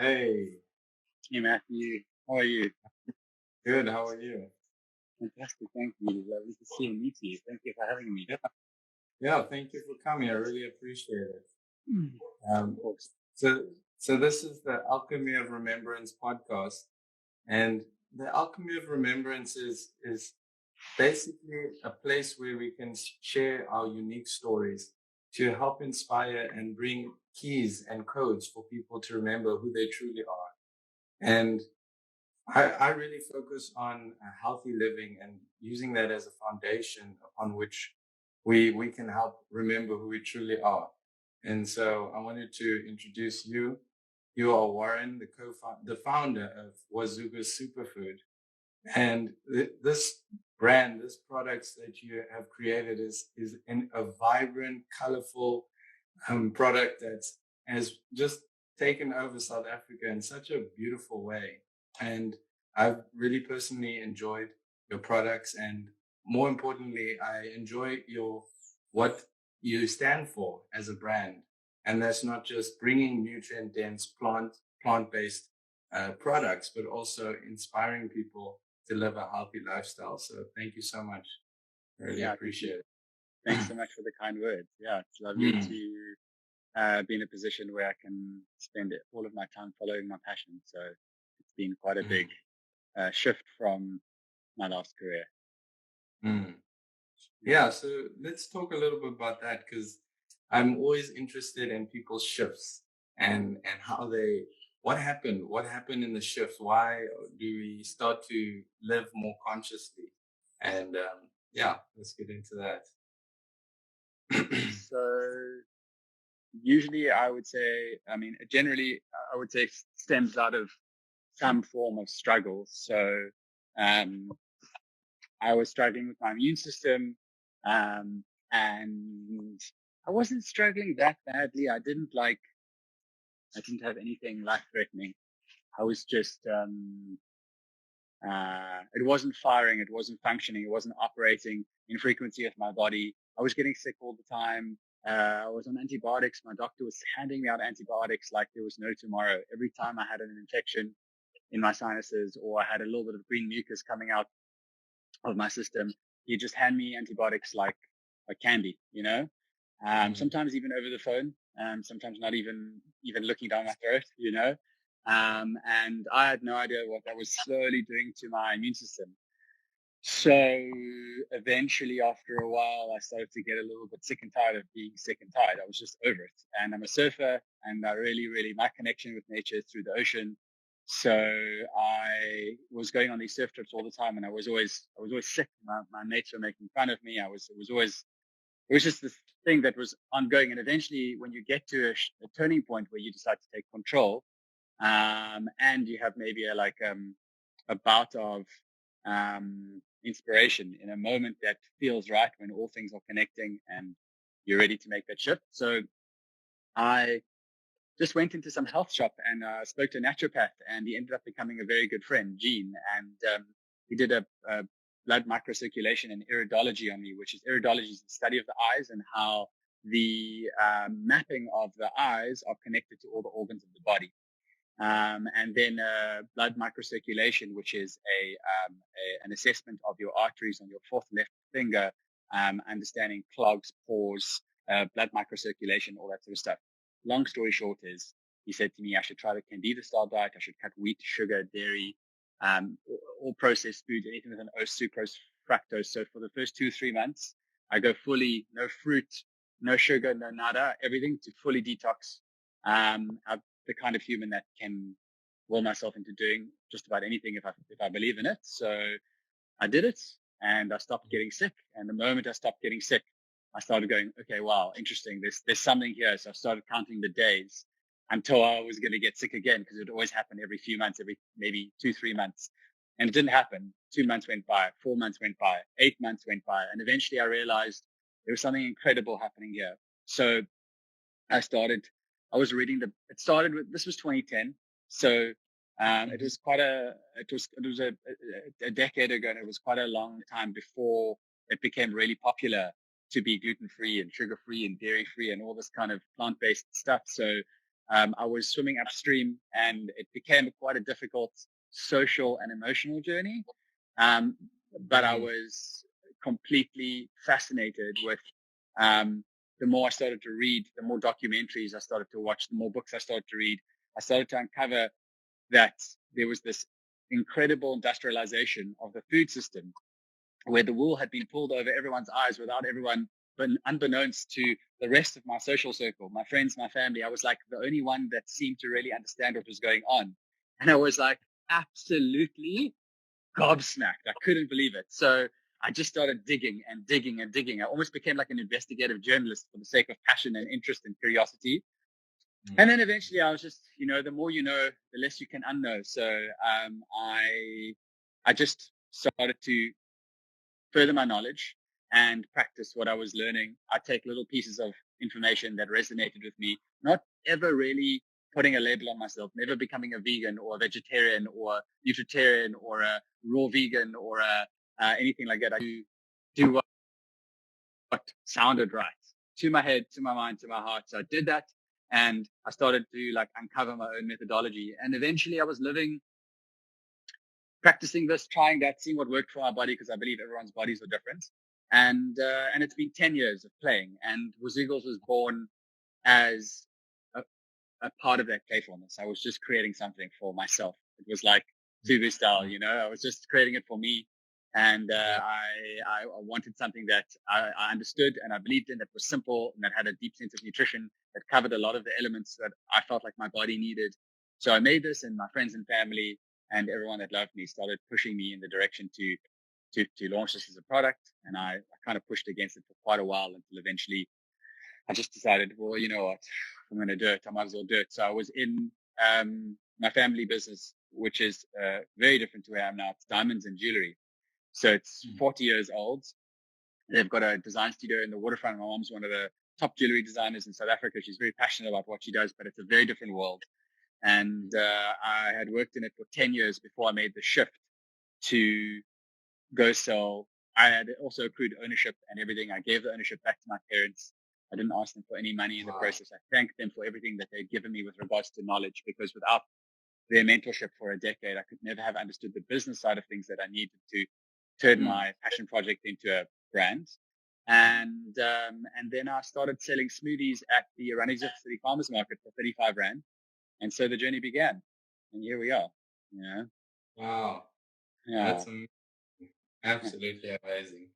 Hey, Hey Matthew, how are you? good. How are you? Fantastic, thank you. Lovely to see and meet you. Thank you for having me. Yeah, thank you for coming. I really appreciate it. Of Um, course. so, so this is the Alchemy of Remembrance podcast, and the Alchemy of Remembrance is basically a place where we can share our unique stories to help inspire and bring keys and codes for people to remember who they truly are. And I really focus on healthy living and using that as a foundation upon which we can help remember who we truly are. And so I wanted to introduce you. You are Warren, the founder of Wazoogles Superfood. And this brand, this products that you have created is a vibrant, colorful product that has just taken over South Africa in such a beautiful way. And I've really personally enjoyed your products, and more importantly, I enjoy what you stand for as a brand. And that's not just bringing nutrient dense plant-based products, but also inspiring people to live a healthy lifestyle. So thank you so much. I really Yeah, thank you. appreciate it. Thanks so much for the kind words. Yeah, it's lovely to be in a position where I can spend all of my time following my passion. So it's been quite a big shift from my last career. Mm. Yeah, so let's talk a little bit about that, because I'm always interested in people's shifts and how what happened in the shifts, why do we start to live more consciously, and yeah, let's get into that. So usually I would say, generally I would say stems out of some form of struggle. So um, I was struggling with my immune system, and I wasn't struggling that badly. I didn't have anything life threatening. I was just, it wasn't firing. It wasn't functioning. It wasn't operating in frequency with my body. I was getting sick all the time. I was on antibiotics. My doctor was handing me out antibiotics like there was no tomorrow. Every time I had an infection in my sinuses or I had a little bit of green mucus coming out of my system, he'd just hand me antibiotics like candy, you know. Sometimes even over the phone, sometimes not even looking down my throat, you know. And I had no idea what that was slowly doing to my immune system. So eventually, after a while, I started to get a little bit sick and tired of being sick and tired. I was just over it. And I'm a surfer, and I really, my connection with nature is through the ocean. So I was going on these surf trips all the time, and I was always sick. My mates were making fun of me. It was just this thing that was ongoing. And eventually, when you get to a turning point where you decide to take control, and you have maybe a bout of inspiration in a moment that feels right, when all things are connecting and you're ready to make that shift. So I just went into some health shop and spoke to a naturopath, and he ended up becoming a very good friend, Gene. And he did a blood microcirculation and iridology on me, which is iridology is the study of the eyes and how the mapping of the eyes are connected to all the organs of the body. And then blood microcirculation, which is an assessment of your arteries on your fourth left finger, understanding clogs, pores, blood microcirculation, all that sort of stuff. Long story short is, he said to me I should try the Candida style diet. I should cut wheat, sugar, dairy, all processed foods, anything with an O, sucrose, fructose. So for the first 2-3 months, I go fully no fruit, no sugar, no nada, everything to fully detox. I'm the kind of human that can will myself into doing just about anything if I believe in it. So I did it, and I stopped getting sick. And the moment I stopped getting sick, I started going, okay, wow, interesting. There's something here. So I started counting the days until I was going to get sick again, because it would always happen every few months, every maybe 2-3 months. And it didn't happen. 2 months went by, 4 months went by, 8 months went by. And eventually I realized there was something incredible happening here. So I was reading it started with, this was 2010. So it was a decade ago, and it was quite a long time before it became really popular to be gluten-free and sugar-free and dairy-free and all this kind of plant-based stuff. So I was swimming upstream, and it became quite a difficult social and emotional journey. But I was completely fascinated with, the more I started to read, the more documentaries I started to watch, the more books I started to read. I started to uncover that there was this incredible industrialization of the food system where the wool had been pulled over everyone's eyes without everyone, but unbeknownst to the rest of my social circle, my friends, my family. I was like the only one that seemed to really understand what was going on. And I was like absolutely gobsmacked. I couldn't believe it. So I just started digging and digging and digging. I almost became like an investigative journalist for the sake of passion and interest and curiosity. And then eventually I was just, the more you know, the less you can unknow. So I just started to further my knowledge and practice what I was learning. I take little pieces of information that resonated with me, not ever really putting a label on myself, never becoming a vegan or a vegetarian or nutritarian or a raw vegan or anything like that. I do what sounded right to my head, to my mind, to my heart. So I did that, and I started to like uncover my own methodology. And eventually I was practicing this, trying that, seeing what worked for my body, because I believe everyone's bodies are different. And it's been 10 years of playing, and Wazoogles was born as a part of that playfulness. I was just creating something for myself. It was like Zulu style, I was just creating it for me. And I wanted something that I understood and I believed in, that was simple and that had a deep sense of nutrition, that covered a lot of the elements that I felt like my body needed. So I made this, and my friends and family and everyone that loved me started pushing me in the direction to launch this as a product. And I kind of pushed against it for quite a while until eventually I just decided, well, you know what, I'm going to do it. I might as well do it. So I was in my family business, which is very different to where I am now. It's diamonds and jewelry. So it's 40 years old. They've got a design studio in the waterfront. My mom's one of the top jewelry designers in South Africa. She's very passionate about what she does, but it's a very different world. And I had worked in it for 10 years before I made the shift to go sell. I had also accrued ownership and everything. I gave the ownership back to my parents. I didn't ask them for any money in the process. I thanked them for everything that they'd given me with regards to knowledge, because without their mentorship for a decade, I could never have understood the business side of things that I needed to turn my passion project into a brand. And then I started selling smoothies at the Runnings City Farmers Market for 35 Rand. And so the journey began. And here we are. Wow. Yeah. That's absolutely amazing.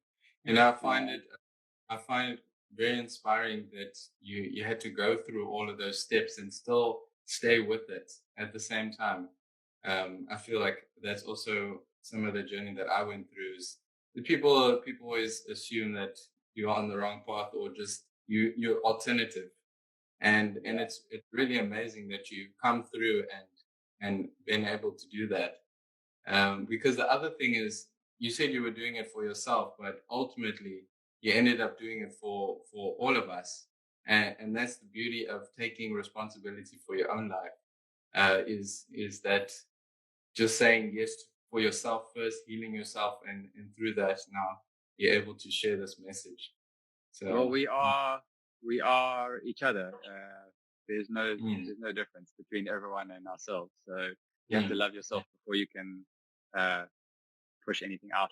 And I find it very inspiring that you had to go through all of those steps and still stay with it at the same time. I feel like that's also some of the journey that I went through. Is the people always assume that you're on the wrong path, or just you're alternative, and it's really amazing that you come through and been able to do that. Because the other thing is, you said you were doing it for yourself, but ultimately you ended up doing it for all of us. And that's the beauty of taking responsibility for your own life, is that just saying yes for yourself first, healing yourself, and through that now you're able to share this message. So well, we are each other. There's no difference between everyone and ourselves. So you have to love yourself before you can push anything out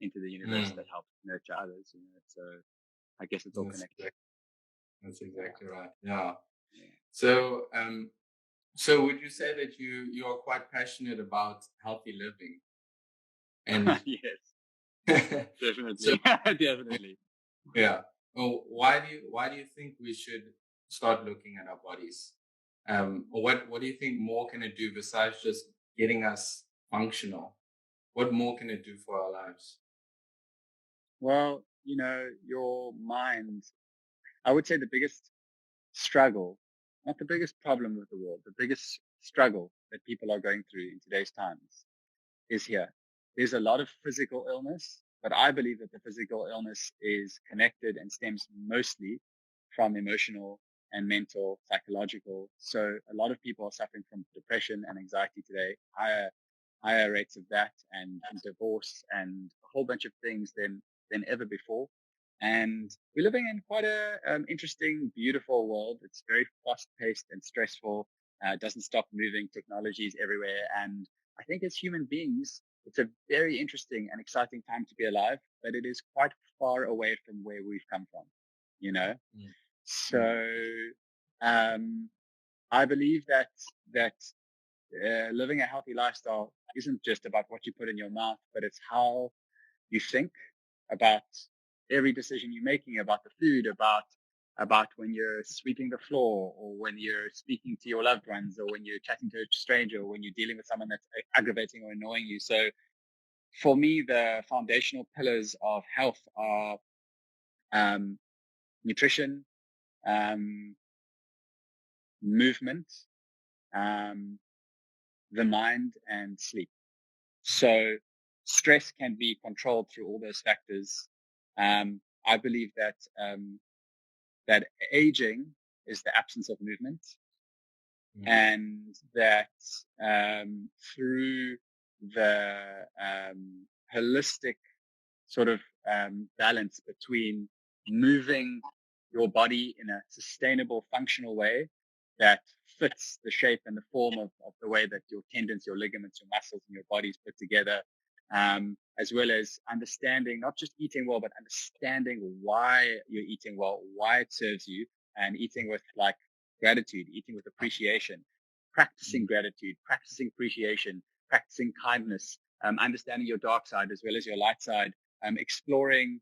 into the universe that helps nurture others. So I guess it's all connected. That's exactly right. Yeah. So so would you say that you are quite passionate about healthy living? And yes, definitely, so, definitely. Yeah. Well, why do you think we should start looking at our bodies? Or what do you think more can it do besides just getting us functional? What more can it do for our lives? Well, your mind, I would say the biggest struggle, not the biggest problem with the world, the biggest struggle that people are going through in today's times is here. There's a lot of physical illness, but I believe that the physical illness is connected and stems mostly from emotional and mental, psychological. So a lot of people are suffering from depression and anxiety today, higher rates of that, and divorce, and a whole bunch of things than ever before. And we're living in quite a interesting, beautiful world. It's very fast-paced and stressful. Doesn't stop moving. Technology is everywhere. And I think as human beings, it's a very interesting and exciting time to be alive, but it is quite far away from where we've come from, you know? So, I believe that living a healthy lifestyle isn't just about what you put in your mouth, but it's how you think about every decision you're making, about the food, about when you're sweeping the floor, or when you're speaking to your loved ones, or when you're chatting to a stranger, or when you're dealing with someone that's aggravating or annoying you. So for me, the foundational pillars of health are nutrition, movement, the mind, and sleep. So stress can be controlled through all those factors. I believe that that aging is the absence of movement, and that through the holistic sort of balance between moving your body in a sustainable, functional way that fits the shape and the form of the way that your tendons, your ligaments, your muscles, and your body is put together, as well as understanding, not just eating well, but understanding why you're eating well, why it serves you, and eating with like gratitude, eating with appreciation, practicing gratitude, practicing appreciation, practicing kindness, understanding your dark side as well as your light side, exploring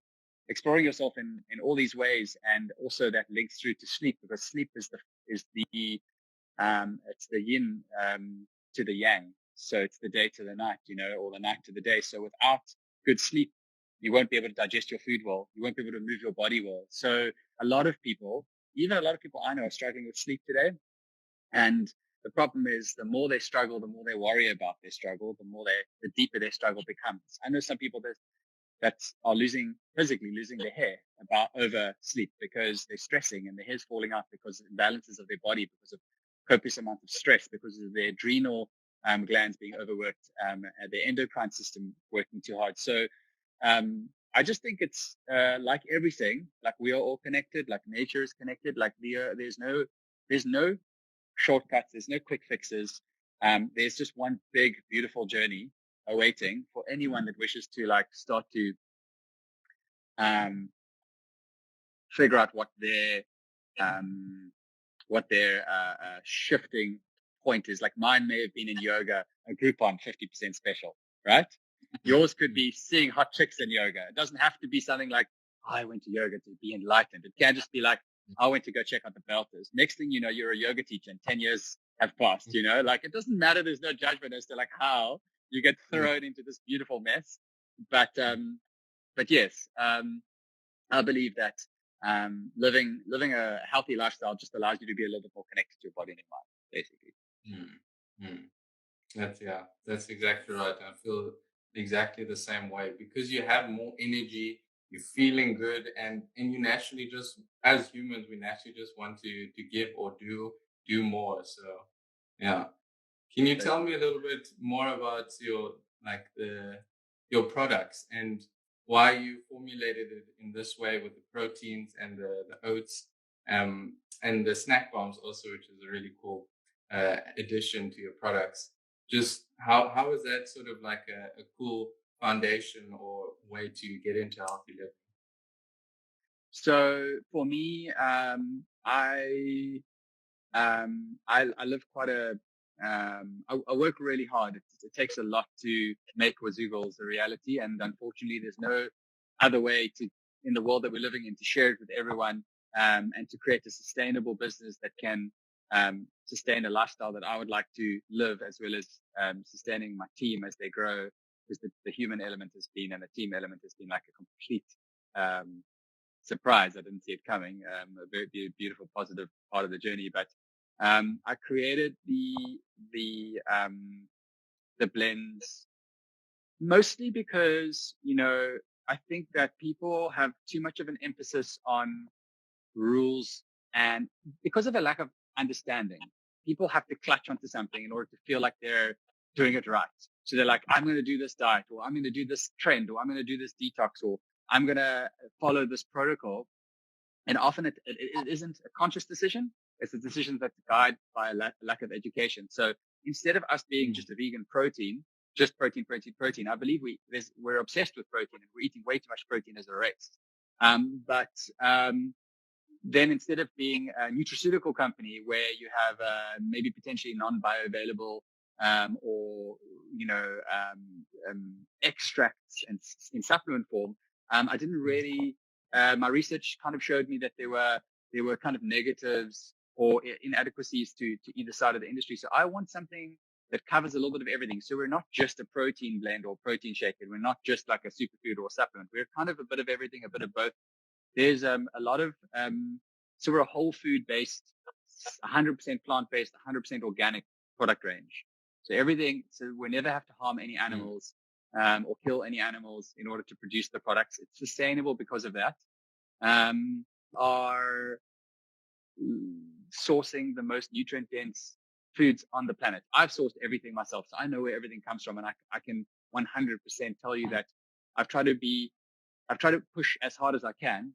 yourself in all these ways. And also that links through to sleep, because sleep is the it's the yin to the yang. So it's the day to the night, or the night to the day. So without good sleep, you won't be able to digest your food well. You won't be able to move your body well. So a lot of people I know are struggling with sleep today. And the problem is, the more they struggle, the more they worry about their struggle, the deeper their struggle becomes. I know some people that are physically losing their hair over sleep, because they're stressing and their hair's falling out because of imbalances of their body, because of copious amounts of stress, because of their adrenal glands being overworked, and their endocrine system working too hard. So I just think it's like everything, like we are all connected, like nature is connected, like there's no shortcuts, there's no quick fixes. There's just one big, beautiful journey awaiting for anyone that wishes to start to figure out what their shifting point is. Like mine may have been in yoga, a Groupon 50% special, right? Yours could be seeing hot chicks in yoga. It doesn't have to be something like, I went to yoga to be enlightened. It can just be like, I went to go check out the belters. Next thing you know, you're a yoga teacher and 10 years have passed, like it doesn't matter. There's no judgment as to like how you get thrown into this beautiful mess. But yes, I believe that living a healthy lifestyle just allows you to be a little bit more connected to your body and your mind, basically. That's exactly right. I feel exactly the same way, because you have more energy, you're feeling good, and you naturally just, as humans, we naturally just want to give or do more. So yeah. Can you tell me a little bit more about your products and why you formulated it in this way with the proteins and the oats, and the snack bombs also, which is a really cool addition to your products? Just how is that sort of like a cool foundation or way to get into healthy living? So for me, I live quite I work really hard. It takes a lot to make Wazoogles a reality. And unfortunately, there's no other way in the world that we're living in, to share it with everyone, and to create a sustainable business that can sustain a lifestyle that I would like to live, as well as sustaining my team as they grow. Because the human element has been, and the team element has been like a complete surprise. I didn't see it coming. A very beautiful, positive part of the journey. But I created the blends mostly because, I think that people have too much of an emphasis on rules, and because of a lack of understanding, people have to clutch onto something in order to feel like they're doing it right. So they're like, I'm going to do this diet, or I'm going to do this trend, or I'm going to do this detox, or I'm going to follow this protocol. And often it isn't a conscious decision. It's a decision that's guided by a lack of education. So instead of us being just a vegan protein, just protein, I believe we're obsessed with protein and we're eating way too much protein as a race. Then instead of being a nutraceutical company where you have maybe potentially non-bioavailable or extracts in supplement form, I didn't really. My research kind of showed me that there were kind of negatives or inadequacies to either side of the industry. So I want something that covers a little bit of everything. So we're not just a protein blend or protein shake, and we're not just like a superfood or a supplement. We're kind of a bit of everything, a bit of both. There's a lot of so we're a whole food based, 100% plant based, 100% organic product range. So everything. So we never have to harm any animals or kill any animals in order to produce the products. It's sustainable because of that. Are sourcing the most nutrient dense foods on the planet. I've sourced everything myself, so I know where everything comes from, and I can 100% tell you that I've tried to push as hard as I can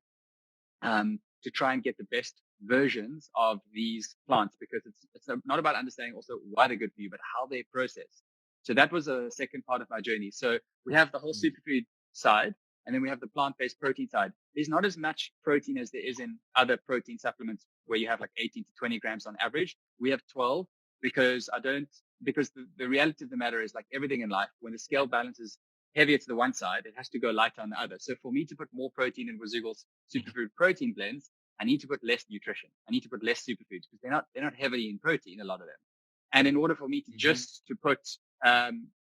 to try and get the best versions of these plants, because it's not about understanding also why they're good for you, but how they're processed. So that was a second part of my journey. So we have the whole superfood side, and then we have the plant-based protein side. There's not as much protein as there is in other protein supplements where you have like 18 to 20 grams on average. We have 12 because the reality of the matter is, like everything in life, when the scale balance is heavier to the one side, it has to go lighter on the other. So for me to put more protein in Wazoogles Superfood protein blends, I need to put less nutrition. I need to put less superfoods because they're not heavily in protein, a lot of them. And in order for me to just to put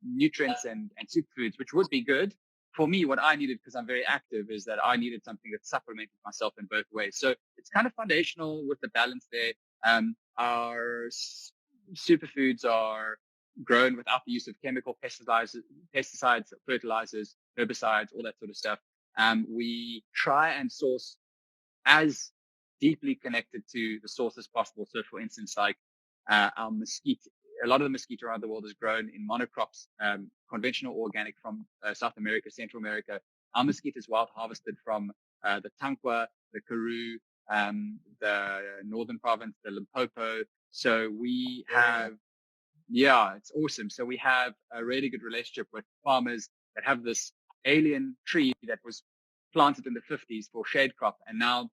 nutrients and superfoods, which would be good for me, what I needed, because I'm very active, is that I needed something that supplemented myself in both ways. So it's kind of foundational with the balance there. Our superfoods are grown without the use of chemical pesticides, fertilizers, herbicides, all that sort of stuff. We try and source as deeply connected to the source as possible. So for instance, like our mesquite, a lot of the mesquite around the world is grown in monocrops, conventional organic from South America, Central America. Our mesquite is wild harvested from the Tankwa, the Karoo, the Northern Province, the Limpopo. So we have, it's awesome. So we have a really good relationship with farmers that have this alien tree that was planted in the 50s for shade crop and now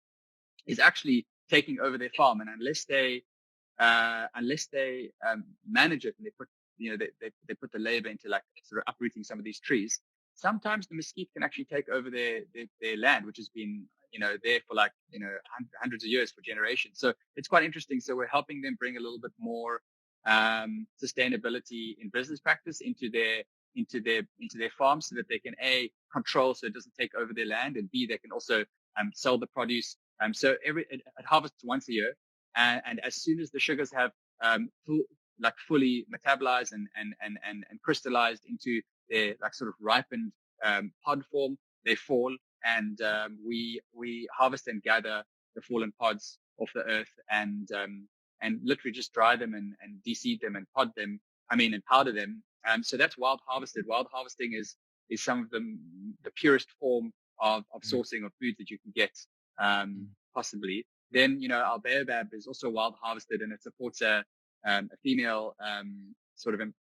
is actually taking over their farm. And unless they manage it and they put, they put the labor into like sort of uprooting some of these trees, sometimes the mesquite can actually take over their land, which has been, there for like, hundreds of years, for generations. So it's quite interesting. So we're helping them bring a little bit more sustainability in business practice into their farms, so that they can A, control so it doesn't take over their land, and B, they can also sell the produce. So it harvests once a year, and as soon as the sugars have fully metabolized and crystallized into their like sort of ripened pod form, they fall, and we harvest and gather the fallen pods off the earth and literally just dry them and de-seed them and and powder them. So that's wild harvested. Wild harvesting is some of the purest form of sourcing of food that you can get, possibly. Then, our baobab is also wild harvested, and it supports a female sort of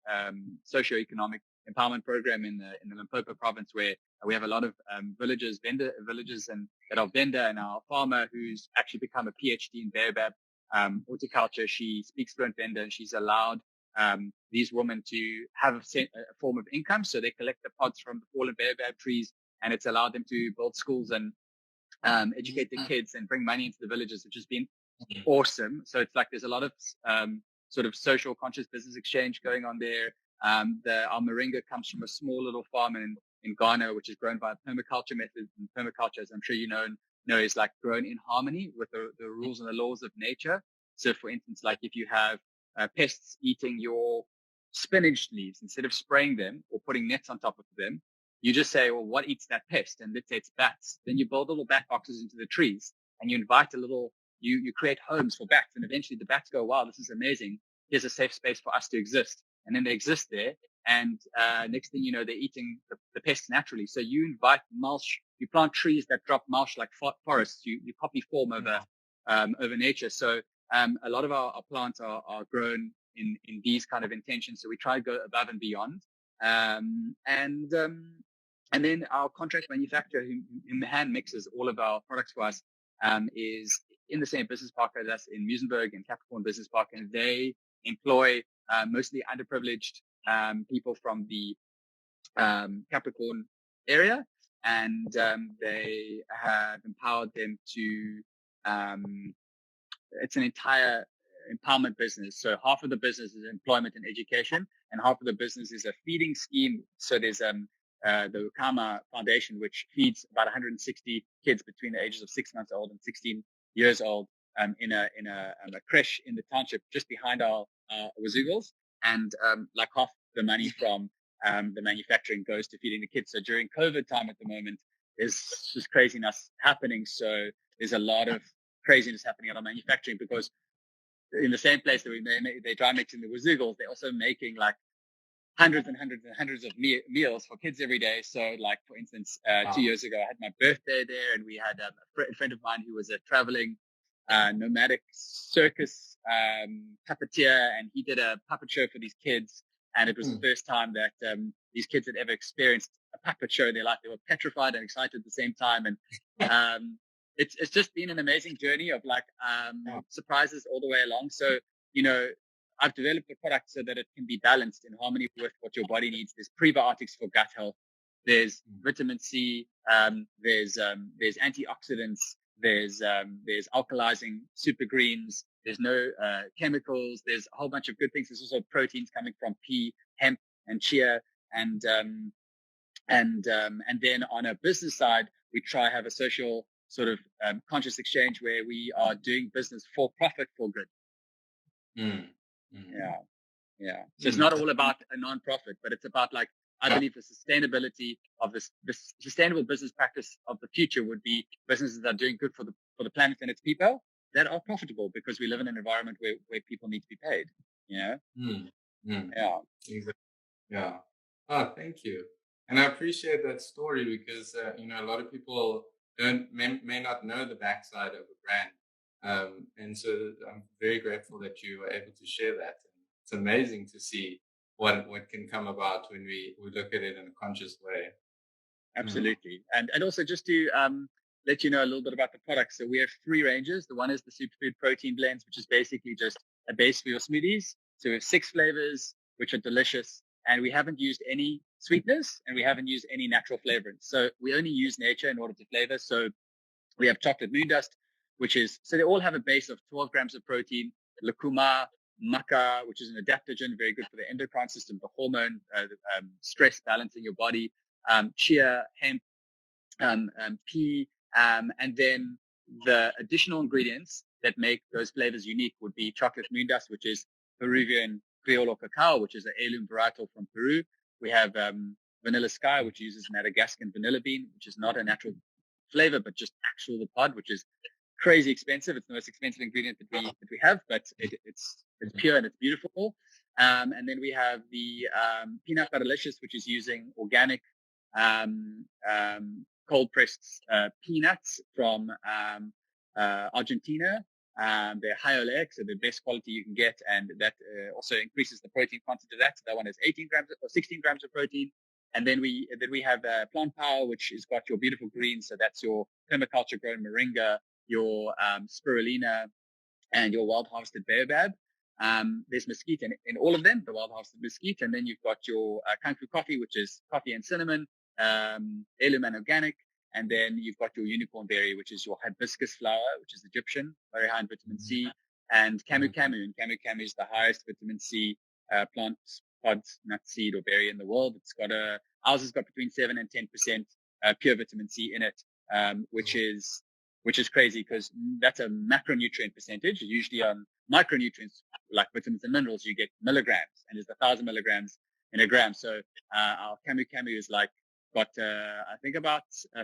socioeconomic empowerment program in the Limpopo province, where we have a lot of villages and that are vendor, and our farmer who's actually become a PhD in baobab horticulture. She speaks fluent Venda, and she's allowed these women to have a form of income. So they collect the pods from the fallen baobab trees, and it's allowed them to build schools and educate the kids and bring money into the villages, which has been awesome. So it's like there's a lot of sort of social conscious business exchange going on there. Our moringa comes from a small little farm in Ghana, which is grown by a permaculture method. And permaculture, as I'm sure you know, is like grown in harmony with the rules and the laws of nature. So for instance, like if you have pests eating your spinach leaves, instead of spraying them or putting nets on top of them, you just say, well, what eats that pest? And let's say it's bats. Then you build little bat boxes into the trees, and you invite you create homes for bats. And eventually the bats go, wow, this is amazing. Here's a safe space for us to exist. And then they exist there. and next thing you know, they're eating the pests naturally. So you invite mulch, you plant trees that drop mulch like forests. You copy form over nature. So a lot of our plants are grown in these kind of intentions. So we try to go above and beyond. And then our contract manufacturer who hand mixes all of our products for us is in the same business park as us in Muizenberg and Capricorn Business Park, and they employ mostly underprivileged people from the Capricorn area, and they have empowered them to it's an entire empowerment business. So half of the business is employment and education, and half of the business is a feeding scheme. So there's the Ukama Foundation, which feeds about 160 kids between the ages of 6 months old and 16 years old in a creche in the township just behind our Wazoogles. And like half the money from the manufacturing goes to feeding the kids. So during COVID time at the moment, there's just craziness happening. So there's a lot of craziness happening at our manufacturing, because in the same place that they dry mix in the Wazoogles, they're also making like hundreds and hundreds and hundreds of meals for kids every day. So like, for instance, 2 years ago, I had my birthday there, and we had a friend of mine who was a traveling nomadic circus puppeteer, and he did a puppet show for these kids. And it was the first time that these kids had ever experienced a puppet show in their life. They were petrified and excited at the same time. And it's just been an amazing journey of like surprises all the way along. So, you know, I've developed the product so that it can be balanced in harmony with what your body needs. There's prebiotics for gut health. There's vitamin C. There's antioxidants. There's alkalizing super greens. There's no chemicals. There's a whole bunch of good things. There's also proteins coming from pea, hemp, and chia. And then on a business side, we try have a social sort of conscious exchange where we are doing business for profit, for good. Yeah. So it's not all about a non-profit, but it's about, like, I believe the sustainability of this sustainable business practice of the future would be businesses that are doing good for the planet and its people, that are profitable, because we live in an environment where people need to be paid. You know? Yeah. Exactly. Yeah. Oh, thank you. And I appreciate that story, because you know, a lot of people may not know the backside of a brand, and so I'm very grateful that you were able to share that. It's amazing to see what can come about when we look at it in a conscious way. Absolutely. And also, just to let you know a little bit about the products. So we have 3 ranges. The one is the Superfood Protein Blends, which is basically just a base for your smoothies. So we have 6 flavors, which are delicious. And we haven't used any sweeteners, and we haven't used any natural flavorants. So we only use nature in order to flavor. So we have chocolate moon dust, so they all have a base of 12 grams of protein, lucuma, maca, which is an adaptogen, very good for the endocrine system, the hormone, stress balance in your body, chia, hemp, pea, and then the additional ingredients that make those flavors unique would be chocolate moon dust, which is Peruvian Criollo cacao, which is an heirloom varietal from Peru. We have Vanilla Sky, which uses Madagascan vanilla bean, which is not a natural flavor, but just actual the pod, which is crazy expensive. It's the most expensive ingredient that we have, but it's pure and it's beautiful. And then we have the Peanut Butterlicious, which is using organic cold pressed peanuts from Argentina. They're high oleic, so the best quality you can get, and that also increases the protein content of that. So that one is 18 grams or 16 grams of protein. And then we have Plant Power, which has got your beautiful greens. So that's your permaculture grown moringa, your spirulina, and your wild harvested baobab. There's mesquite in all of them, the wild harvested mesquite. And then you've got your Kung Fu coffee, which is coffee and cinnamon, heirloom and organic. And then you've got your unicorn berry, which is your hibiscus flower, which is Egyptian, very high in vitamin C, and camu camu. And camu camu is the highest vitamin C plant, pod, nut, seed, or berry in the world. It's got ours has got between 7 and 10% pure vitamin C in it, which is crazy, because that's a macronutrient percentage. Usually on micronutrients like vitamins and minerals, you get milligrams, and there's 1,000 milligrams in a gram. So our camu camu is like got I think about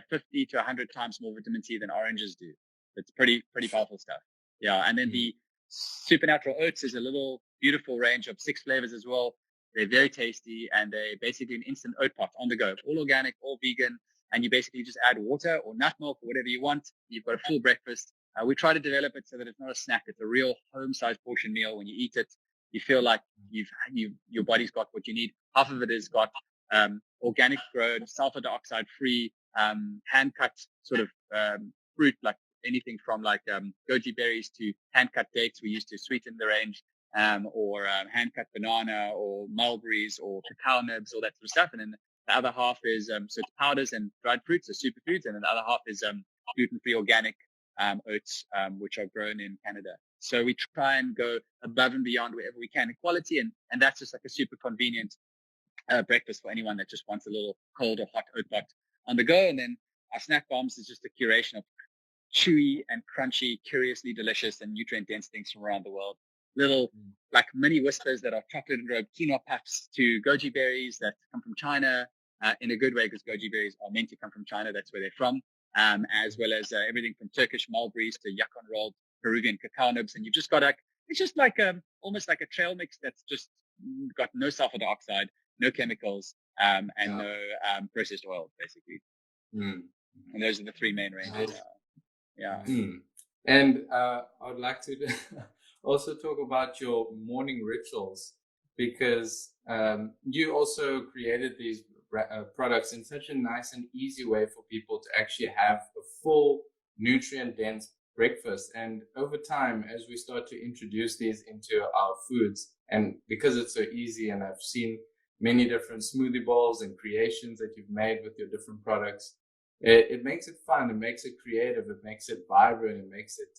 50 to 100 times more vitamin C than oranges do. It's pretty powerful stuff. Yeah, and then the Supernatural Oats is a little beautiful range of 6 flavors as well. They're very tasty, and they're basically an instant oat pot on the go, all organic, all vegan. And you basically just add water or nut milk or whatever you want. You've got a full breakfast. We try to develop it so that it's not a snack. It's a real home-sized portion meal. When you eat it, you feel like your body's got what you need. Half of it is got organic grown, sulfur dioxide free, hand cut sort of fruit, like anything from like goji berries to hand cut dates we use to sweeten the range, or hand cut banana or mulberries or cacao nibs, all that sort of stuff. And then the other half is so it's powders and dried fruits, so superfoods, and then the other half is gluten-free organic oats, which are grown in Canada. So we try and go above and beyond wherever we can in quality, and that's just like a super convenient breakfast for anyone that just wants a little cold or hot oat pot on the go. And then our snack bombs is just a curation of chewy and crunchy, curiously delicious and nutrient-dense things from around the world. Little like mini whispers that are chocolate enrobed quinoa puffs to goji berries that come from China, in a good way, because goji berries are meant to come from China. That's where they're from. As well as everything from Turkish mulberries to yacon rolled Peruvian cacao nibs. And you've just got it's just like almost like a trail mix that's just got no sulfur dioxide, no chemicals, and no processed oil, basically. And those are the three main ranges. And I would like to also talk about your morning rituals, because you also created these products in such a nice and easy way for people to actually have a full nutrient-dense breakfast. And over time, as we start to introduce these into our foods, and because it's so easy, and I've seen many different smoothie bowls and creations that you've made with your different products, it makes it fun, it makes it creative, it makes it vibrant, it makes it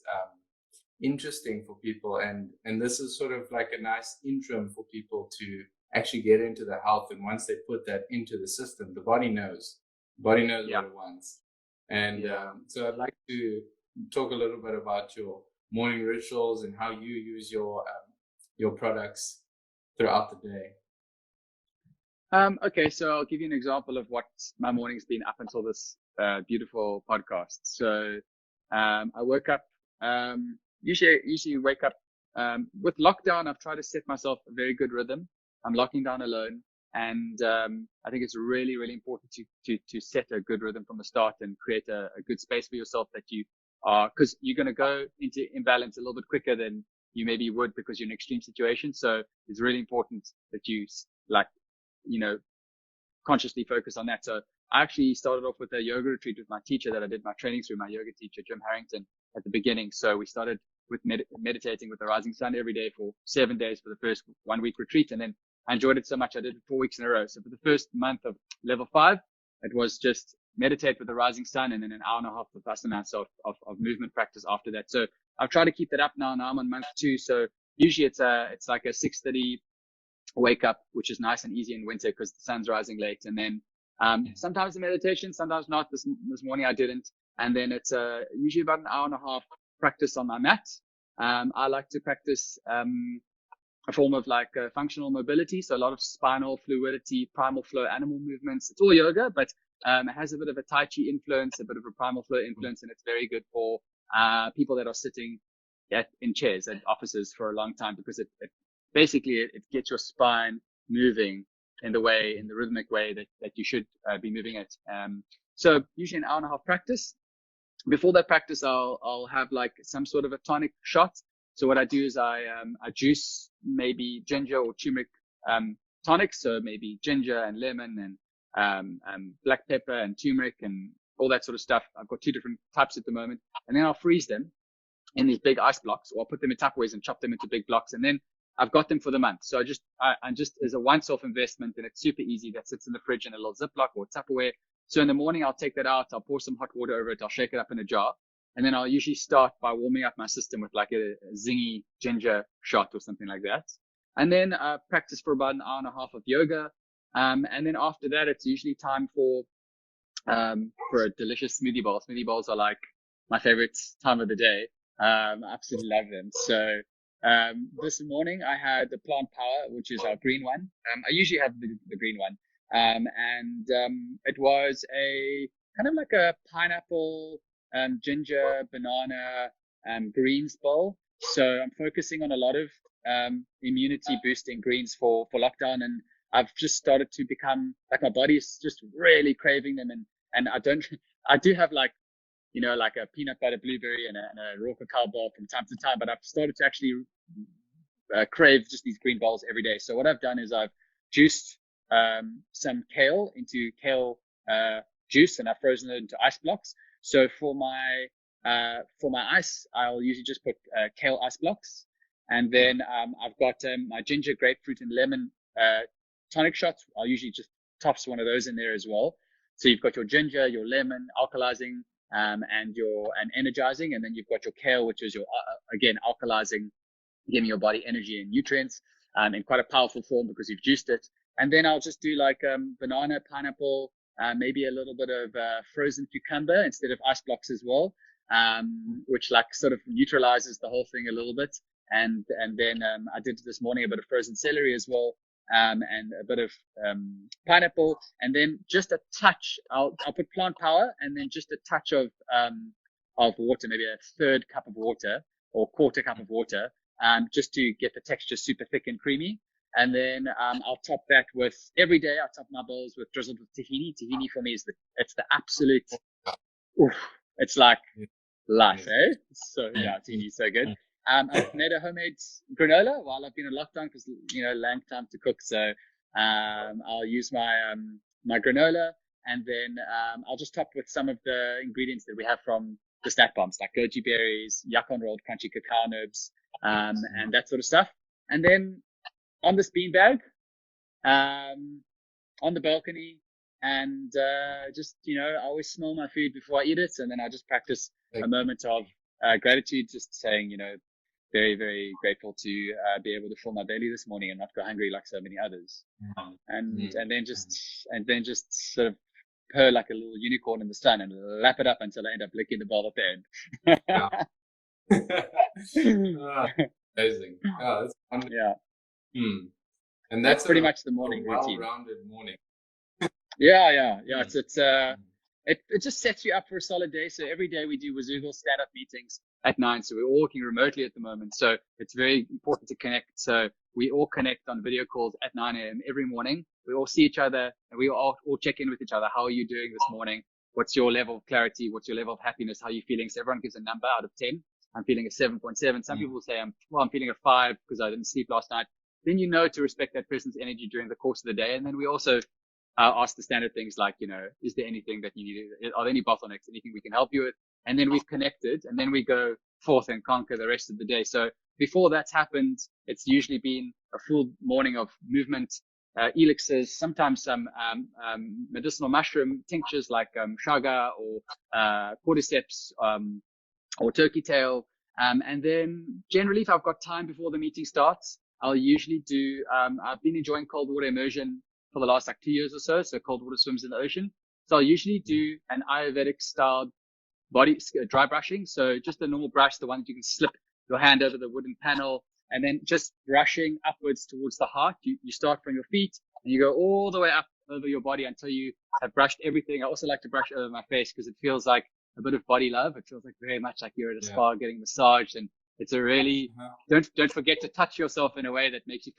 interesting for people. And this is sort of like a nice interim for people to actually get into the health. And once they put that into the system, the body knows what it wants. And so I'd like to talk a little bit about your morning rituals and how you use your products throughout the day. Okay, so I'll give you an example of what my morning's been up until this beautiful podcast. So I woke up, usually wake up with lockdown. I've tried to set myself a very good rhythm. I'm locking down alone, and I think it's really, really important to set a good rhythm from the start and create a good space for yourself that you are, because you're going to go into imbalance a little bit quicker than you maybe would because you're in an extreme situation. So it's really important that you consciously focus on that. So I actually started off with a yoga retreat with my teacher that I did my training through, my yoga teacher, Jim Harrington, at the beginning. So we started with meditating with the rising sun every day for 7 days for the first 1 week retreat. And then I enjoyed it so much, I did it 4 weeks in a row. So for the first month of level 5, it was just meditate with the rising sun, and then an hour and a half of plus amounts of movement practice after that. So I've tried to keep that up now. Now I'm on month 2. So usually it's like a 6:30 wake up, which is nice and easy in winter because the sun's rising late. And then sometimes the meditation, sometimes not. This morning I didn't. And then it's usually about an hour and a half practice on my mat. I like to practice a form of like functional mobility. So a lot of spinal fluidity, primal flow, animal movements. It's all yoga, but it has a bit of a Tai Chi influence, a bit of a primal flow influence, and it's very good for people that are sitting in chairs at offices for a long time, because it basically gets your spine moving in the rhythmic way that you should be moving it. So usually an hour and a half practice. Before that practice, I'll have like some sort of a tonic shot. So what I do is I juice maybe ginger or turmeric tonic. So maybe ginger and lemon and black pepper and turmeric and all that sort of stuff. I've got 2 different types at the moment, and then I'll freeze them in these big ice blocks, or I'll put them in Tupperwares and chop them into big blocks, and then I've got them for the month. So I just as a once-off investment, and it's super easy. That sits in the fridge in a little Ziploc or Tupperware. So in the morning, I'll take that out. I'll pour some hot water over it. I'll shake it up in a jar. And then I'll usually start by warming up my system with like a zingy ginger shot or something like that. And then practice for about an hour and a half of yoga. And then after that, it's usually time for a delicious smoothie bowl. Smoothie bowls are like my favorite time of the day. I absolutely love them. So this morning I had the Plant Power, which is our green one. I usually have the green one. And it was a kind of like a pineapple, ginger, banana, greens bowl. So I'm focusing on a lot of immunity boosting greens for lockdown, and I've just started to become like, my body's just really craving them, and I do have like, like a peanut butter blueberry and a raw cacao bar from time to time, but I've started to actually crave just these green bowls every day. So what I've done is I've juiced some kale into kale juice, and I've frozen it into ice blocks. So for my ice, I'll usually just put kale ice blocks, and then I've got my ginger, grapefruit, and lemon tonic shots. I'll usually just toss one of those in there as well. So you've got your ginger, your lemon, alkalizing, and energizing, and then you've got your kale, which is your again alkalizing, giving your body energy and nutrients in quite a powerful form because you've juiced it. And then I'll just do like banana, pineapple, maybe a little bit of frozen cucumber instead of ice blocks as well, which like sort of neutralizes the whole thing a little bit. And then I did this morning a bit of frozen celery as well, and a bit of pineapple, and then just a touch. I'll put plant power, and then just a touch of water, maybe a third cup of water or quarter cup of water, just to get the texture super thick and creamy. And then I'll top that with, every day I top my bowls with drizzled with tahini. Tahini for me is it's the absolute, oof, it's like life, eh? So yeah, tahini is so good. I've made a homemade granola while I've been in lockdown because, long time to cook. So I'll use my my granola, and then I'll just top with some of the ingredients that we have from the snack bombs, like goji berries, yacon rolled crunchy cacao nibs, and that sort of stuff. And then on this beanbag, on the balcony, and just, I always smell my food before I eat it, and then I just practice a moment of gratitude, just saying, very, very grateful to be able to fill my belly this morning and not go hungry like so many others. And then just sort of purr like a little unicorn in the sun and lap it up until I end up licking the bowl at the end. Amazing. That's wonderful. Yeah. And that's pretty much the morning routine. Well-rounded morning. Yeah. It just sets you up for a solid day. So every day we do Wazoogle stand-up meetings at 9. So we're all working remotely at the moment. So it's very important to connect. So we all connect on video calls at 9 a.m. every morning. We all see each other, and we all check in with each other. How are you doing this morning? What's your level of clarity? What's your level of happiness? How are you feeling? So everyone gives a number out of 10. I'm feeling a 7.7. Some people say I'm feeling a 5 because I didn't sleep last night. Then to respect that person's energy during the course of the day. And then we also ask the standard things like, is there anything that you need? Are there any bottlenecks? Anything we can help you with? And then we've connected, and then we go forth and conquer the rest of the day. So before that's happened, it's usually been a full morning of movement, elixirs, sometimes some medicinal mushroom tinctures like chaga or cordyceps or turkey tail. And then generally, if I've got time before the meeting starts, I'll usually do, I've been enjoying cold water immersion for the last 2 years or so. So cold water swims in the ocean. So I'll usually do an Ayurvedic styled body dry brushing. So just a normal brush, the one that you can slip your hand over the wooden panel, and then just brushing upwards towards the heart. You start from your feet and you go all the way up over your body until you have brushed everything. I also like to brush over my face because it feels like a bit of body love. It feels like very much like you're at a spa getting massaged, and it's a really, don't forget to touch yourself in a way that makes you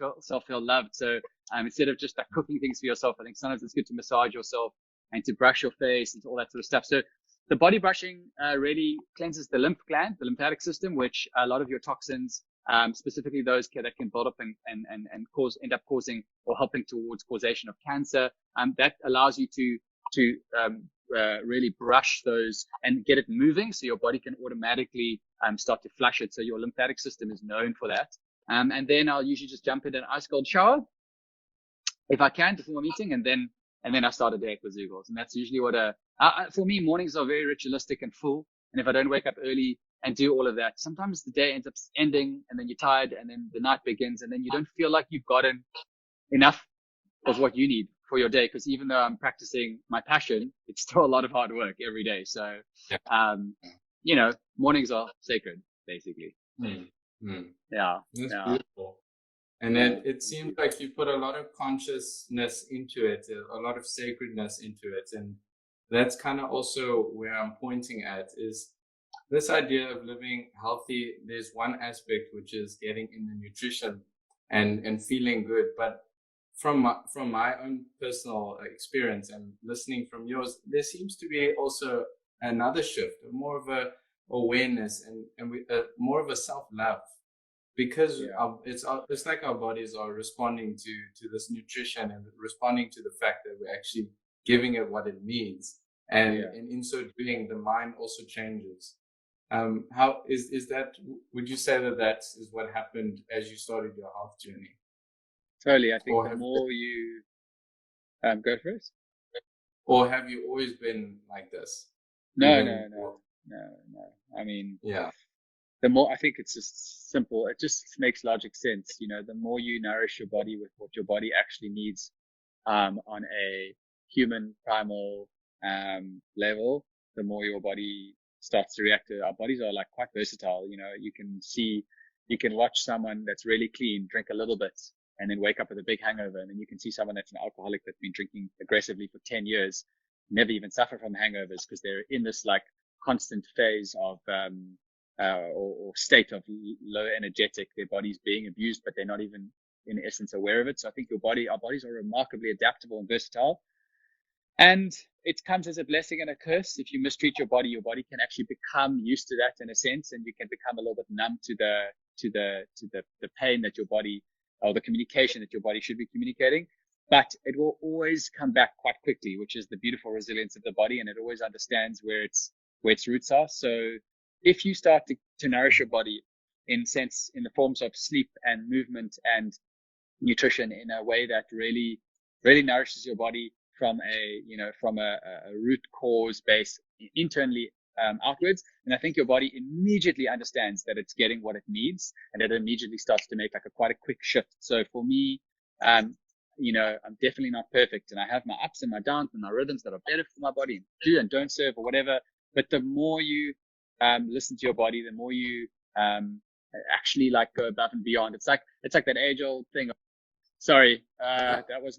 feel loved. So instead of just like cooking things for yourself, I think sometimes it's good to massage yourself and to brush your face and all that sort of stuff. So the body brushing really cleanses the lymph gland, the lymphatic system, which a lot of your toxins, specifically those that can build up and end up causing or helping towards causation of cancer. That allows you to really brush those and get it moving, so your body can automatically start to flush it. So your lymphatic system is known for that. And then I'll usually just jump in an ice cold shower if I can before a meeting, and then I start a day at Wazoogles. And that's usually what for me, mornings are very ritualistic and full. And if I don't wake up early and do all of that, sometimes the day ends up ending, and then you're tired, and then the night begins, and then you don't feel like you've gotten enough of what you need for your day. Because even though I'm practicing my passion, it's still a lot of hard work every day. So, mornings are sacred, basically. Yeah. That's beautiful. And it seems like you put a lot of consciousness into it, a lot of sacredness into it. And that's kind of also where I'm pointing at, is this idea of living healthy, there's one aspect which is getting in the nutrition and feeling good. But from my own personal experience and listening from yours, there seems to be also another shift, more of a awareness and more of a self-love, because it's like our bodies are responding to this nutrition and responding to the fact that we're actually giving it what it needs, and in so doing, the mind also changes. How is that? Would you say that is what happened as you started your health journey? Totally. I think the more you go first. Or have you always been like this? No. I mean, the more, I think it's just simple. It just makes logic sense. You know, the more you nourish your body with what your body actually needs, on a human primal, level, the more your body starts to react to it. Our bodies are like quite versatile. You know, you can watch someone that's really clean drink a little bit and then wake up with a big hangover. And then you can see someone that's an alcoholic that's been drinking aggressively for 10 years, never even suffer from hangovers because they're in this like constant phase of, or state of low energetic, their body's being abused, but they're not even in essence aware of it. So I think our bodies are remarkably adaptable and versatile. And it comes as a blessing and a curse. If you mistreat your body can actually become used to that in a sense, and you can become a little bit numb to the pain that your body, or the communication that your body should be communicating. But it will always come back quite quickly, which is the beautiful resilience of the body, and it always understands where its roots are. So if you start to nourish your body in the forms of sleep and movement and nutrition in a way that really, really nourishes your body from a root cause base internally, outwards, and I think your body immediately understands that it's getting what it needs, and it immediately starts to make like quite a quick shift. So for me, I'm definitely not perfect, and I have my ups and my downs and my rhythms that are better for my body and do and don't serve or whatever. But the more you listen to your body, the more you actually like go above and beyond. It's like that age old thing. Sorry, that was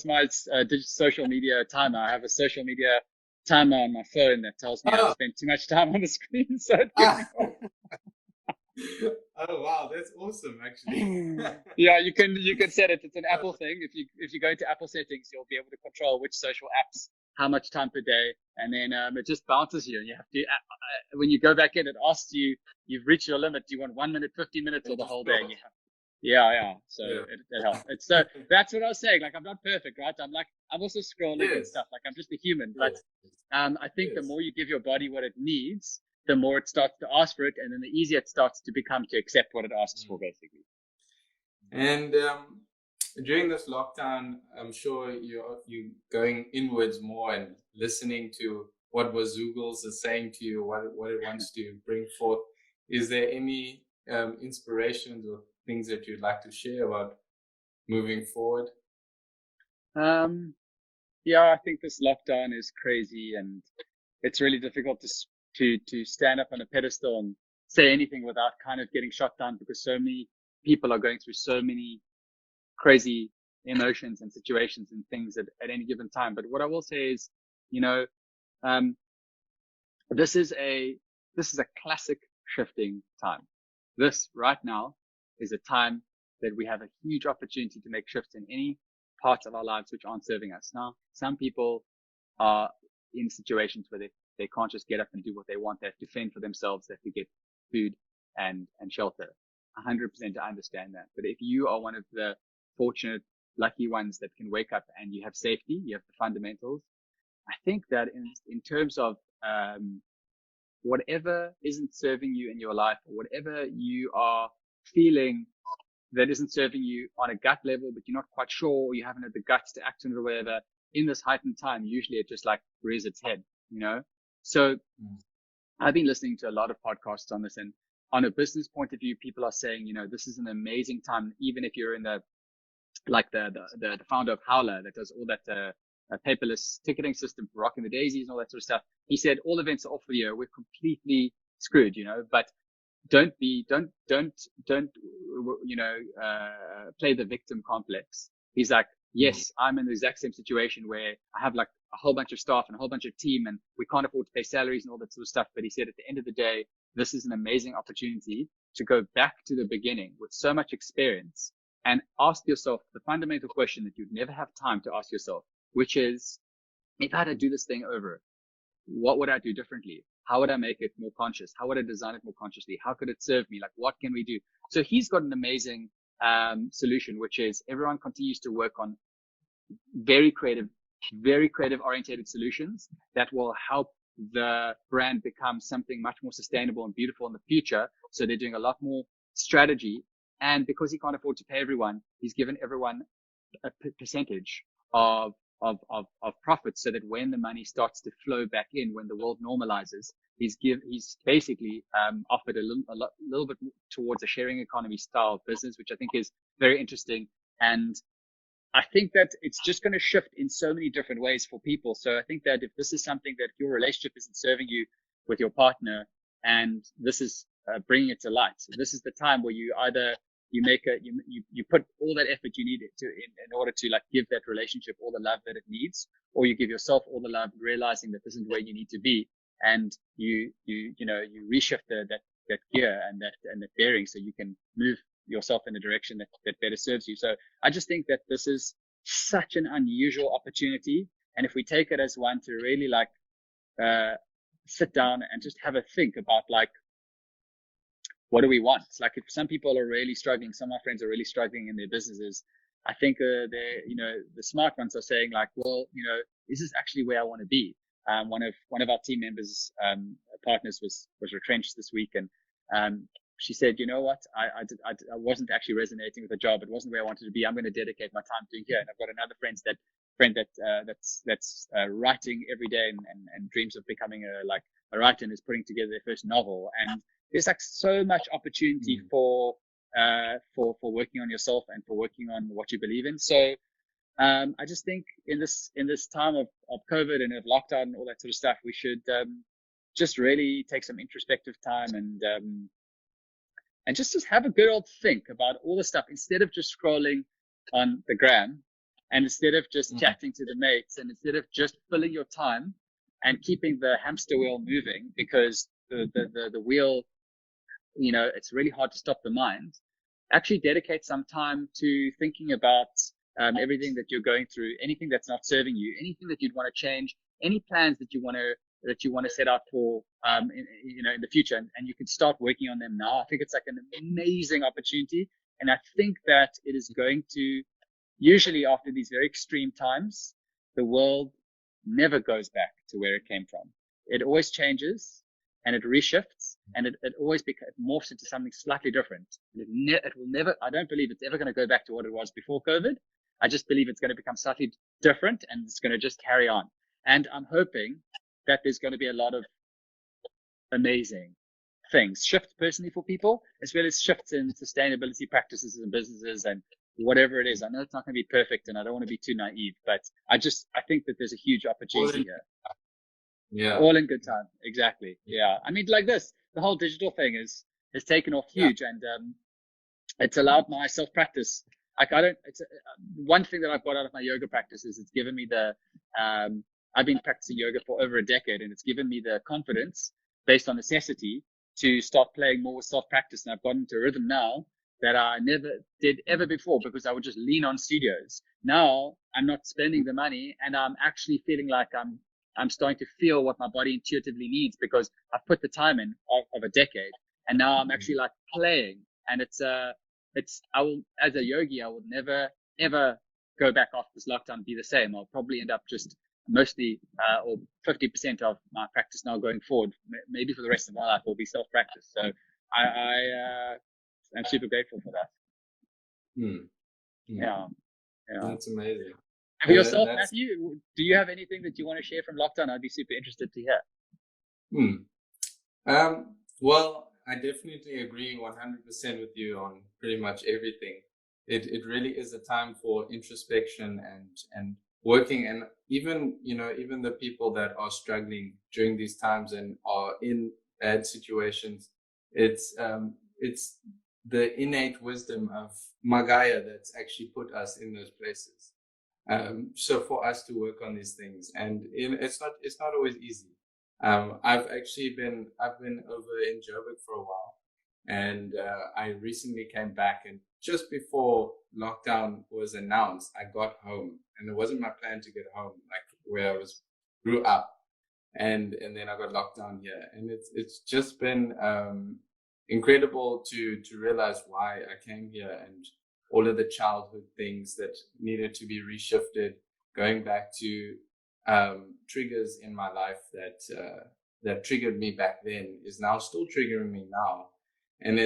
my social media timer. I have a social media timer on my phone that tells me I've spent too much time on the screen, so it gives me off. Oh wow, that's awesome! Actually, yeah, you can set it. It's an Apple thing. If you go into Apple settings, you'll be able to control which social apps, how much time per day, and then it just bounces you. And you have to when you go back in, it asks you, you've reached your limit. Do you want 1 minute, 15 minutes, or the whole day? Yeah. So it helps. So that's what I was saying. Like, I'm not perfect, right? I'm also scrolling and stuff. Like, I'm just a human. But I think the more you give your body what it needs, the more it starts to ask for it, and then the easier it starts to become to accept what it asks for, basically. And during this lockdown, I'm sure you're going inwards more and listening to what Wazoogles is saying to you, what it wants to bring forth. Is there any inspirations or things that you'd like to share about moving forward? Yeah, I think this lockdown is crazy, and it's really difficult to stand up on a pedestal and say anything without kind of getting shot down, because so many people are going through so many crazy emotions and situations and things at any given time. But what I will say is, this is a classic shifting time. This right now is a time that we have a huge opportunity to make shifts in any parts of our lives which aren't serving us. Now, some people are in situations where they can't just get up and do what they want. They have to fend for themselves. They have to get food and shelter. 100% I understand that. But if you are one of the fortunate, lucky ones that can wake up and you have safety, you have the fundamentals, I think that in terms of whatever isn't serving you in your life, or whatever you are feeling that isn't serving you on a gut level, but you're not quite sure, or you haven't had the guts to act on it or whatever, in this heightened time, usually it just like rears its head, So I've been listening to a lot of podcasts on this, and on a business point of view, people are saying, this is an amazing time, even if you're in the founder of Howler that does all that paperless ticketing system for Rocking the Daisies and all that sort of stuff. He said all events are off for the year. We're completely screwed, but don't play the victim complex. He's like, yes, I'm in the exact same situation where I have like a whole bunch of staff and a whole bunch of team, and we can't afford to pay salaries and all that sort of stuff. But he said at the end of the day, this is an amazing opportunity to go back to the beginning with so much experience and ask yourself the fundamental question that you'd never have time to ask yourself, which is, if I had to do this thing over, what would I do differently? How would I make it more conscious? How would I design it more consciously? How could it serve me? Like, what can we do? So he's got an amazing solution, which is everyone continues to work on very creative orientated solutions that will help the brand become something much more sustainable and beautiful in the future. So they're doing a lot more strategy. And because he can't afford to pay everyone, he's given everyone a percentage of profits, so that when the money starts to flow back in, when the world normalizes, he's basically offered a little bit towards a sharing economy style of business, which I think is very interesting. And I think that it's just going to shift in so many different ways for people. So I think that if this is something that your relationship isn't serving you with your partner, and this is bringing it to light, so this is the time where you either you put all that effort you need to in order to like give that relationship all the love that it needs, or you give yourself all the love, realizing that this is where you need to be, and you reshift that gear and that bearing, so you can move yourself in a direction that better serves you. So I just think that this is such an unusual opportunity, and if we take it as one to really like sit down and just have a think about like, what do we want? It's like, if some people are really struggling, some of my friends are really struggling in their businesses, I think the smart ones are saying like, well, is this actually where I want to be? One of our team members, partners was retrenched this week, and she said, you know what, I wasn't actually resonating with the job. It wasn't where I wanted to be. I'm going to dedicate my time to here. And I've got another friend that's writing every day and dreams of becoming a writer, and is putting together their first novel. And there's like so much opportunity for working on yourself and for working on what you believe in. So I just think in this time of COVID and of lockdown and all that sort of stuff, we should just really take some introspective time and just have a good old think about all the stuff, instead of just scrolling on the gram, and instead of just chatting to the mates, and instead of just filling your time and keeping the hamster wheel moving, because the wheel, it's really hard to stop the mind. Actually dedicate some time to thinking about everything that you're going through, anything that's not serving you, anything that you'd want to change, any plans that you want to set out for in the future, and you can start working on them now. I think it's like an amazing opportunity, and I think that it is going to, usually after these very extreme times, the world never goes back to where it came from. It always changes, and it reshifts, and it always morphs into something slightly different. It will never, I don't believe it's ever going to go back to what it was before COVID. I just believe it's going to become slightly different, and it's going to just carry on. And I'm hoping that there's going to be a lot of amazing things, shifts personally for people, as well as shifts in sustainability practices and businesses and whatever it is. I know it's not going to be perfect, and I don't want to be too naive, but I think that there's a huge opportunity here. Yeah. All in good time. Exactly. Yeah. I mean, like this, the whole digital thing has taken off huge, and it's allowed my self-practice. Like one thing that I've got out of my yoga practice is it's given me I've been practicing yoga for over a decade, and it's given me the confidence based on necessity to start playing more with self-practice. And I've gotten into a rhythm now that I never did ever before, because I would just lean on studios. Now I'm not spending the money, and I'm actually feeling like I'm starting to feel what my body intuitively needs, because I've put the time in of a decade, and now I'm actually like playing. And I will, as a yogi, I will never ever go back after this lockdown and be the same. I'll probably end up just mostly or 50% of my practice now going forward, maybe for the rest of my life, will be self-practice. So I'm super grateful for that. Yeah. That's amazing. And for yourself, Matthew, do you have anything that you want to share from lockdown? I'd be super interested to hear. Well, I definitely agree 100% with you on pretty much everything. It really is a time for introspection and working, and even the people that are struggling during these times and are in bad situations, it's the innate wisdom of Magaya that's actually put us in those places. So for us to work on these things, and it's not always easy. I've been over in Joburg for a while, and I recently came back, and just before lockdown was announced, I got home, and it wasn't my plan to get home, like where I grew up, and then I got locked down here, and it's just been incredible to realize why I came here, and all of the childhood things that needed to be reshifted, going back to triggers in my life that triggered me back then is now still triggering me now. And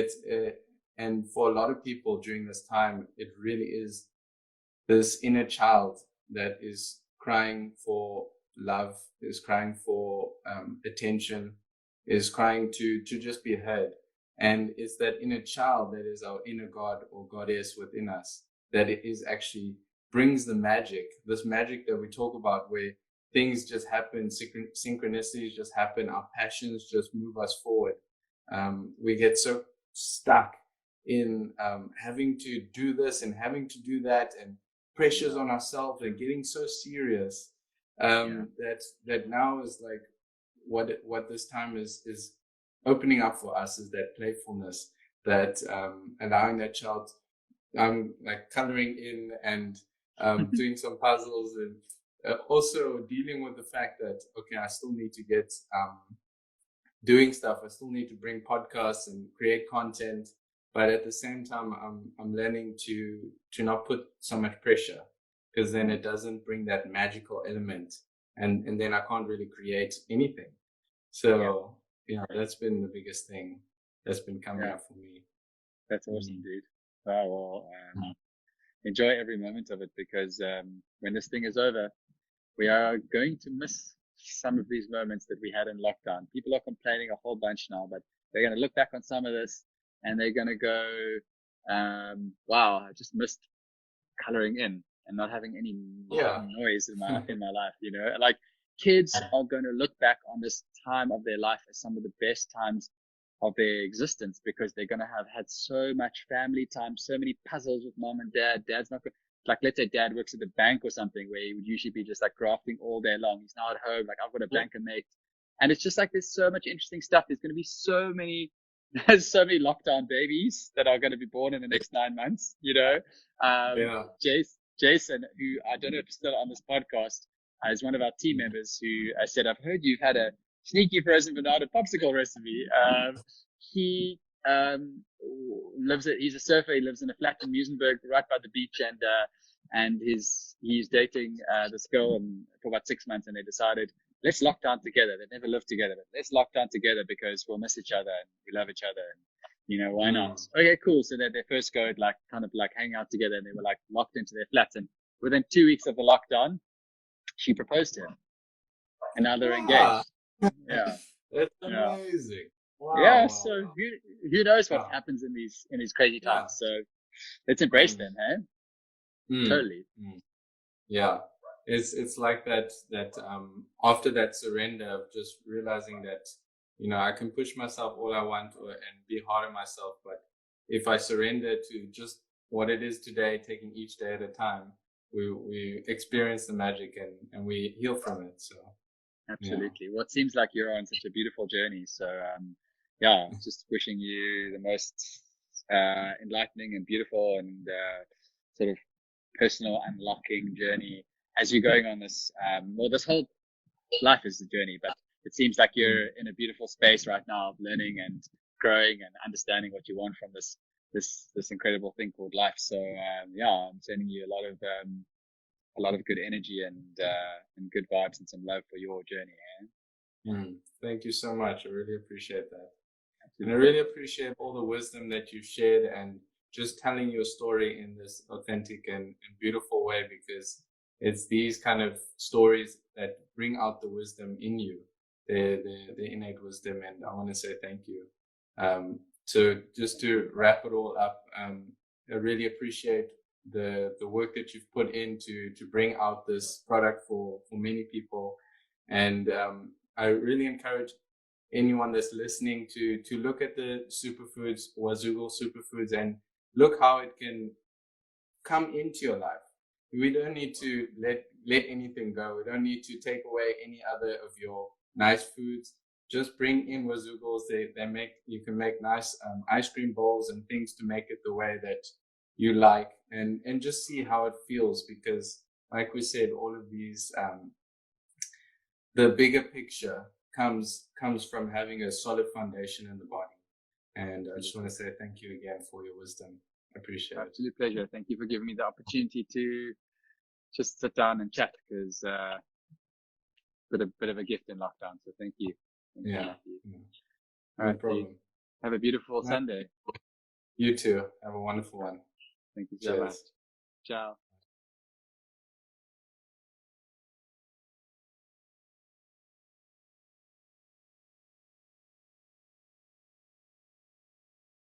and for a lot of people during this time, it really is this inner child that is crying for love, is crying for attention, is crying to just be heard. And it's that inner child that is our inner God or goddess within us that it is actually brings the magic, this magic that we talk about, where things just happen, synchronicities just happen, our passions just move us forward. We get so stuck in having to do this and having to do that, and pressures on ourselves, and getting so serious that now is like what this time is opening up for us, is that playfulness, that allowing that child, like coloring in and doing some puzzles, and also dealing with the fact that, okay, I still need to get doing stuff. I still need to bring podcasts and create content, but at the same time, I'm learning to not put so much pressure, because then it doesn't bring that magical element, and then I can't really create anything. So that's been the biggest thing that's been coming up for me. That's awesome, dude. Wow, well, enjoy every moment of it, because when this thing is over, we are going to miss some of these moments that we had in lockdown. People are complaining a whole bunch now, but they're going to look back on some of this and they're going to go, wow, I just missed coloring in and not having any noise in my life, you know. Like, kids are going to look back on this time of their life as some of the best times of their existence, because they're going to have had so much family time, so many puzzles with mom and dad. Dad's not, like, let's say dad works at the bank or something, where he would usually be just like grafting all day long. He's now at home, like, I've got a banker mate. And it's just like, there's so much interesting stuff. There's going to be so many lockdown babies that are going to be born in the next 9 months, you know. Jason, who I don't know if he's still on this podcast, is one of our team members, who said, I've heard you've had a sneaky frozen banana popsicle recipe. He he's a surfer. He lives in a flat in Muizenberg, right by the beach, and he's dating this girl for about 6 months, and they decided, let's lock down together. They never lived together, but let's lock down together because we'll miss each other and we love each other, and you know, why not? Okay, cool. So that their first go, like, kind of like hang out together, and they were like locked into their flats, and within 2 weeks of the lockdown, she proposed to him, and now they're engaged. Yeah, that's amazing. Wow. Yeah, so who knows what happens in these crazy times? So let's embrace them, hey? Totally. Yeah, it's like that after that surrender of just realizing that, you know, I can push myself all I want and be hard on myself, but if I surrender to just what it is today, taking each day at a time, we experience the magic and we heal from it. So absolutely. Well, it seems like you're on such a beautiful journey. So just wishing you the most enlightening and beautiful and sort of personal unlocking journey as you're going on this. Well, this whole life is a journey, but it seems like you're in a beautiful space right now of learning and growing and understanding what you want from this incredible thing called life. So I'm sending you a lot of good energy and good vibes and some love for your journey. Thank you so much. I really appreciate that. And I really appreciate all the wisdom that you've shared, and just telling your story in this authentic and beautiful way, because it's these kind of stories that bring out the wisdom in you, the innate wisdom. And I want to say thank you. So just to wrap it all up, I really appreciate the work that you've put into to bring out this product for many people. And I really encourage anyone that's listening to look at the superfoods, Wazoogles Superfoods, and look how it can come into your life. we don't need to let anything go. We don't need to take away any other of your nice foods. Just bring in Wazoogles. You can make nice ice cream bowls and things to make it the way that you like, and just see how it feels, because like we said, all of these the bigger picture comes from having a solid foundation in the body. And I just want to say thank you again for your wisdom. I appreciate it. Absolute pleasure. Thank you for giving me the opportunity to just sit down and chat, because bit of a gift in lockdown. So thank you. Thank you, Matthew. No All right, problem. Steve. Have a beautiful Sunday. You too. Have a wonderful one. Thank you so much. Ciao.